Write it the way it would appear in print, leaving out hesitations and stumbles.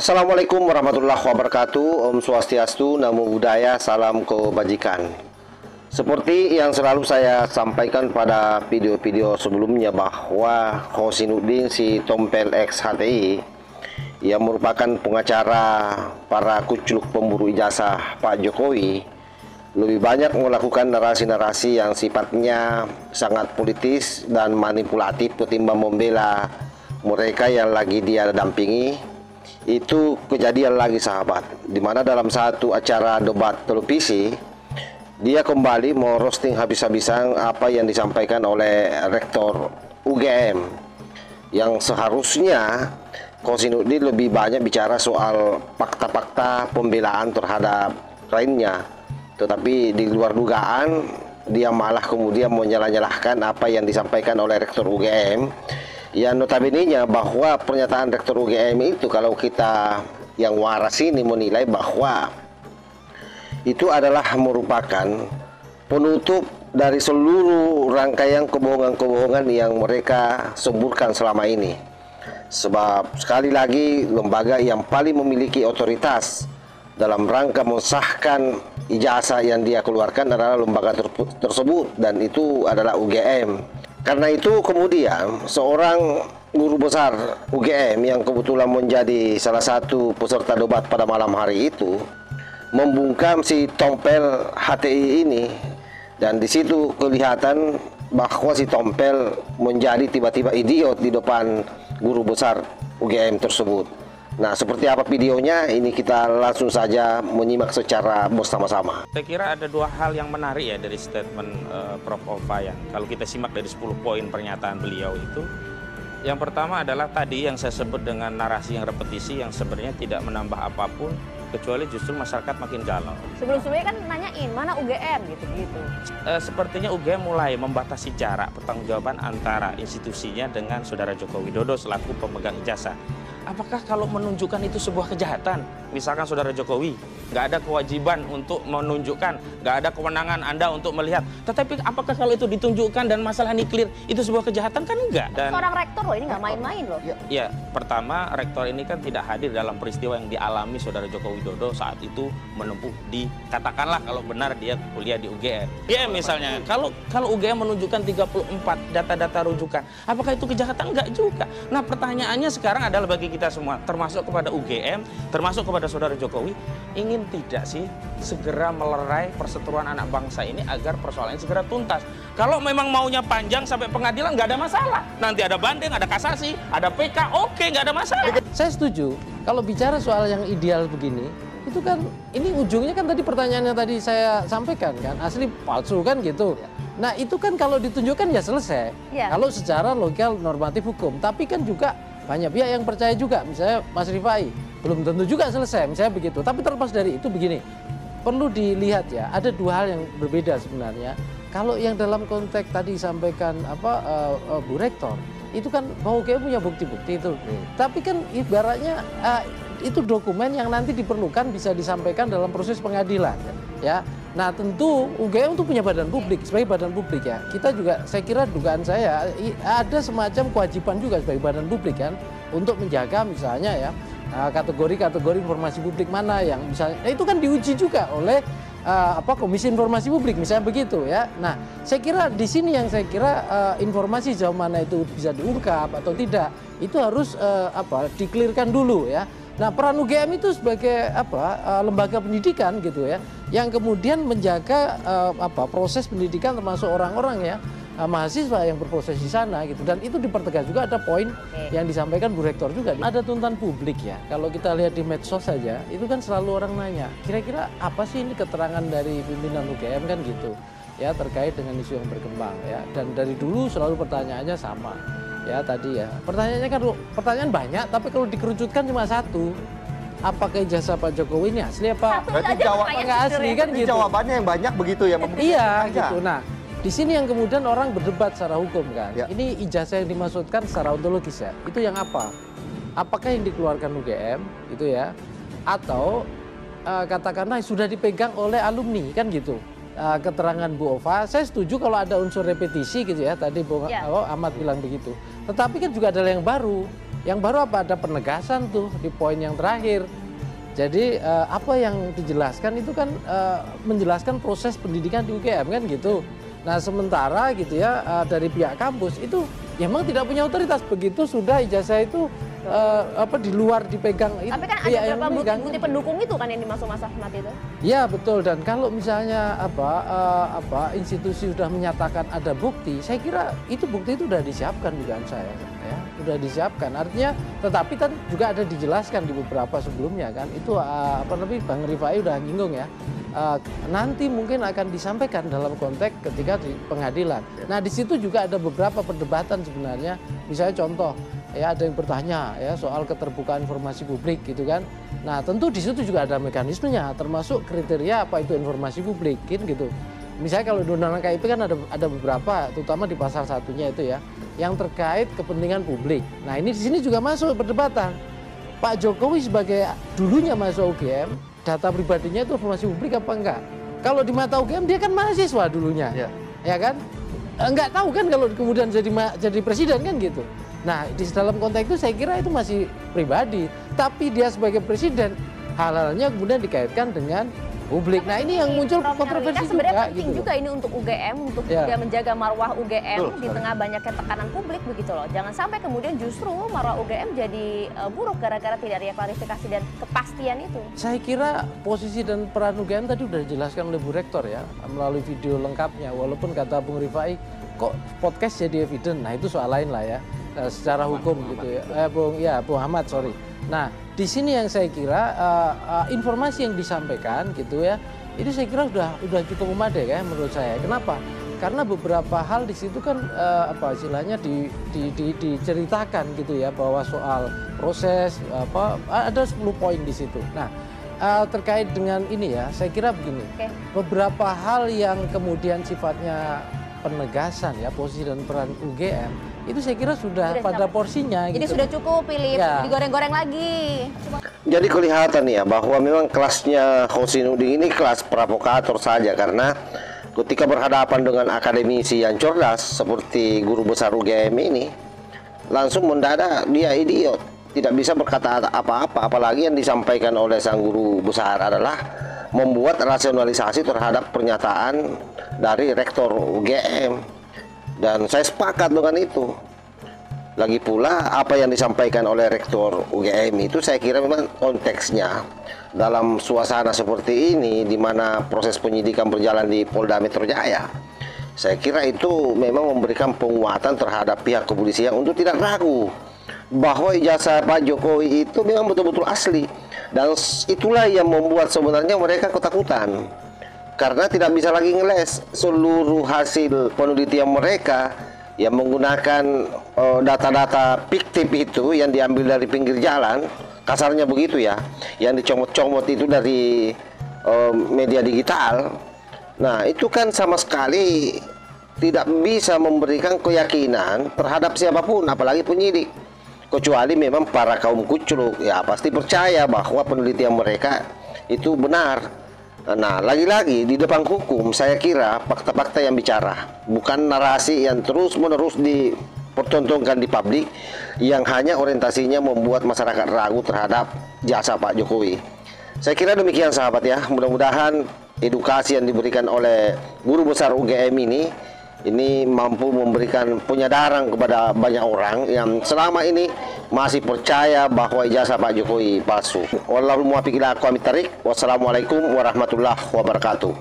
Assalamualaikum warahmatullahi wabarakatuh. Om Swastiastu, Namo Buddhaya, Salam Kebajikan. Seperti yang selalu saya sampaikan pada video-video sebelumnya bahwa Hosinuddin si Tompel X HTI yang merupakan pengacara para kucluk pemburu ijazah Pak Jokowi lebih banyak melakukan narasi-narasi yang sifatnya sangat politis dan manipulatif ketimbang membela mereka yang lagi dia dampingi. Itu kejadian lagi sahabat, dimana dalam satu acara debat televisi dia kembali mau roasting habis-habisan apa yang disampaikan oleh Rektor UGM, yang seharusnya Hosinuddin lebih banyak bicara soal fakta-fakta pembelaan terhadap lainnya, tetapi di luar dugaan dia malah kemudian menyalah-nyalahkan apa yang disampaikan oleh Rektor UGM. Yang notabene-nya bahwa pernyataan Rektor UGM itu, kalau kita yang waras ini menilai bahwa itu adalah merupakan penutup dari seluruh rangkaian kebohongan-kebohongan yang mereka semburkan selama ini. Sebab sekali lagi lembaga yang paling memiliki otoritas dalam rangka mensahkan ijazah yang dia keluarkan adalah lembaga tersebut, dan itu adalah UGM. Karena itu kemudian seorang guru besar UGM yang kebetulan menjadi salah satu peserta debat pada malam hari itu membungkam si Tompel HTI ini, dan di situ kelihatan bahwa si Tompel menjadi tiba-tiba idiot di depan guru besar UGM tersebut. Nah, seperti apa videonya? Ini kita langsung saja menyimak secara bersama-sama. Saya kira ada dua hal yang menarik ya dari statement Prof. Ovayan. Kalau kita simak dari 10 poin pernyataan beliau itu, yang pertama adalah tadi yang saya sebut dengan narasi yang repetisi yang sebenarnya tidak menambah apapun, kecuali justru masyarakat makin galau. Sebelum-sebelumnya kan nanyain mana UGM gitu-gitu. Sepertinya UGM mulai membatasi jarak pertanggungjawaban antara institusinya dengan Saudara Joko Widodo selaku pemegang ijazah. Apakah kalau menunjukkan itu sebuah kejahatan? Misalkan Saudara Jokowi nggak ada kewajiban untuk menunjukkan, nggak ada kewenangan Anda untuk melihat. Tetapi apakah kalau itu ditunjukkan dan masalah ini clear, itu sebuah kejahatan? Kan enggak. Dan seorang rektor loh, ini nggak main-main loh. Ya, pertama rektor ini kan tidak hadir dalam peristiwa yang dialami Saudara Joko Widodo saat itu menempuh di, katakanlah kalau benar dia kuliah di UGM. UGM misalnya, kalau UGM menunjukkan 34 data-data rujukan, apakah itu kejahatan? Enggak juga. Nah, pertanyaannya sekarang adalah bagi kita semua, termasuk kepada UGM, termasuk kepada Saudara Jokowi, ingin tidak sih segera melerai perseteruan anak bangsa ini agar persoalan ini segera tuntas. Kalau memang maunya panjang sampai pengadilan, nggak ada masalah. Nanti ada banding, ada kasasi, ada PK, oke, nggak ada masalah. Saya setuju. Kalau bicara soal yang ideal begini, itu kan, ini ujungnya kan tadi pertanyaannya tadi saya sampaikan kan, asli palsu kan gitu. Nah itu kan kalau ditunjukkan ya selesai. Ya. Kalau secara logikal normatif hukum, tapi kan juga banyak pihak yang percaya juga, misalnya Mas Rifai, belum tentu juga selesai, misalnya begitu. Tapi terlepas dari itu begini, perlu dilihat ya, ada dua hal yang berbeda sebenarnya. Kalau yang dalam konteks tadi sampaikan Bu Rektor, itu kan bahwa UGM punya bukti-bukti itu. Tapi kan ibaratnya itu dokumen yang nanti diperlukan bisa disampaikan dalam proses pengadilan, ya. Nah tentu UGM itu punya badan publik, sebagai badan publik ya. Kita juga, saya kira dugaan saya ada semacam kewajiban juga sebagai badan publik kan untuk menjaga misalnya ya kategori-kategori informasi publik mana yang misalnya, nah itu kan diuji juga oleh Komisi Informasi Publik misalnya begitu ya. Nah saya kira di sini yang saya kira informasi sejauh mana itu bisa diungkap atau tidak itu harus dikelirkan dulu ya. Nah peran UGM itu sebagai lembaga pendidikan gitu ya, yang kemudian menjaga proses pendidikan termasuk orang-orang ya mahasiswa yang berproses di sana gitu, dan itu dipertegas juga. Ada poin yang disampaikan Bu Rektor juga, ada tuntutan publik ya. Kalau kita lihat di medsos saja itu kan selalu orang nanya kira-kira apa sih ini keterangan dari pimpinan UGM kan gitu ya terkait dengan isu yang berkembang ya, dan dari dulu selalu pertanyaannya sama. Ya tadi ya, pertanyaannya kan pertanyaan banyak, tapi kalau dikerucutkan cuma satu, apakah ijazah Pak Jokowi ini asli apa? Berarti jawabannya nggak asli kan gitu. Jawabannya yang banyak begitu ya? Iya gitu. Nah di sini yang kemudian orang berdebat secara hukum kan. Ya. Ini ijazah yang dimaksudkan secara ontologis ya. Itu yang apa? Apakah yang dikeluarkan UGM itu ya? Atau katakanlah sudah dipegang oleh alumni kan gitu. keterangan Bu Ova, saya setuju kalau ada unsur repetisi gitu ya, tadi Bu Ahmad bilang begitu. Tetapi kan juga ada yang baru. Yang baru apa? Ada penegasan tuh di poin yang terakhir. Jadi apa yang dijelaskan itu kan menjelaskan proses pendidikan di UGM kan gitu. Nah sementara gitu ya dari pihak kampus itu ya memang tidak punya otoritas, begitu sudah ijazah itu di luar dipegang. Tapi kan ada beberapa bukti pendukung itu kan yang dimaksud Mas Ahmad itu. Ya betul, dan kalau misalnya institusi sudah menyatakan ada bukti, saya kira itu bukti itu sudah disiapkan dugaan saya ya, sudah disiapkan. Artinya tetapi kan juga ada dijelaskan di beberapa sebelumnya kan, itu Bang Rifai udah nyinggung ya. Nanti mungkin akan disampaikan dalam konteks ketika di pengadilan. Nah di situ juga ada beberapa perdebatan sebenarnya. Misalnya contoh ya, ada yang bertanya ya soal keterbukaan informasi publik gitu kan. Nah tentu di situ juga ada mekanismenya, termasuk kriteria apa itu informasi publik gitu. Misalnya kalau di Undang-Undang KIP kan ada beberapa, terutama di pasal satunya itu ya, yang terkait kepentingan publik. Nah ini di sini juga masuk perdebatan. Pak Jokowi sebagai dulunya masuk UGM, data pribadinya itu informasi publik apa enggak? Kalau di mata UGM dia kan mahasiswa dulunya, ya kan? Enggak tahu kan kalau kemudian jadi presiden kan gitu. Nah di dalam konteks itu saya kira itu masih pribadi, tapi dia sebagai presiden hal-halnya kemudian dikaitkan dengan publik. Nah ini yang muncul kontroversi juga. Sebenarnya penting gitu juga ini untuk UGM, untuk juga menjaga marwah UGM di tengah banyaknya tekanan publik begitu loh. Jangan sampai kemudian justru marwah UGM jadi buruk gara-gara tidak ada klarifikasi dan kepastian itu. Saya kira posisi dan peran UGM tadi sudah dijelaskan oleh Bu Rektor ya, melalui video lengkapnya. Walaupun kata Bung Rifai, kok podcast jadi evident, nah itu soal lain lah ya. Secara hukum gitu ya, Bung Ahmad sorry. Nah di sini yang saya kira informasi yang disampaikan gitu ya, itu saya kira udah cukup memadai ya menurut saya. Kenapa? Karena beberapa hal di situ kan istilahnya diceritakan gitu ya, bahwa soal proses ada 10 poin di situ. Nah terkait dengan ini ya, saya kira begini, beberapa hal yang kemudian sifatnya penegasan ya posisi dan peran UGM itu saya kira sudah pada porsinya. Jadi gitu. sudah cukup pilih digoreng-goreng lagi. Jadi kelihatan ya bahwa memang kelasnya Hosinudin ini kelas provokator saja, karena ketika berhadapan dengan akademisi yang cerdas seperti guru besar UGM ini, langsung mendadak dia idiot, tidak bisa berkata apa-apa, apalagi yang disampaikan oleh sang guru besar adalah membuat rasionalisasi terhadap pernyataan dari rektor UGM. Dan saya sepakat dengan itu. Lagi pula apa yang disampaikan oleh rektor UGM itu saya kira memang konteksnya dalam suasana seperti ini, di mana proses penyidikan berjalan di Polda Metro Jaya. Saya kira itu memang memberikan penguatan terhadap pihak kepolisian untuk tidak ragu bahwa ijazah Pak Jokowi itu memang betul-betul asli. Dan itulah yang membuat sebenarnya mereka ketakutan. Karena tidak bisa lagi ngeles seluruh hasil penelitian mereka yang menggunakan data-data fiktif itu yang diambil dari pinggir jalan, kasarnya begitu ya, yang dicomot-comot itu dari media digital. Nah itu kan sama sekali tidak bisa memberikan keyakinan terhadap siapapun, apalagi penyidik, kecuali memang para kaum kucluk ya pasti percaya bahwa penelitian mereka itu benar. Nah, lagi-lagi di depan hukum saya kira fakta-fakta yang bicara, bukan narasi yang terus-menerus dipertontonkan di publik yang hanya orientasinya membuat masyarakat ragu terhadap jasa Pak Jokowi. Saya kira demikian sahabat ya, mudah-mudahan edukasi yang diberikan oleh guru besar UGM ini mampu memberikan penyadaran kepada banyak orang yang selama ini masih percaya bahwa ijazah Pak Jokowi palsu. Wallahul muwaffiq ila aqwamit thariq. Wassalamualaikum warahmatullahi wabarakatuh.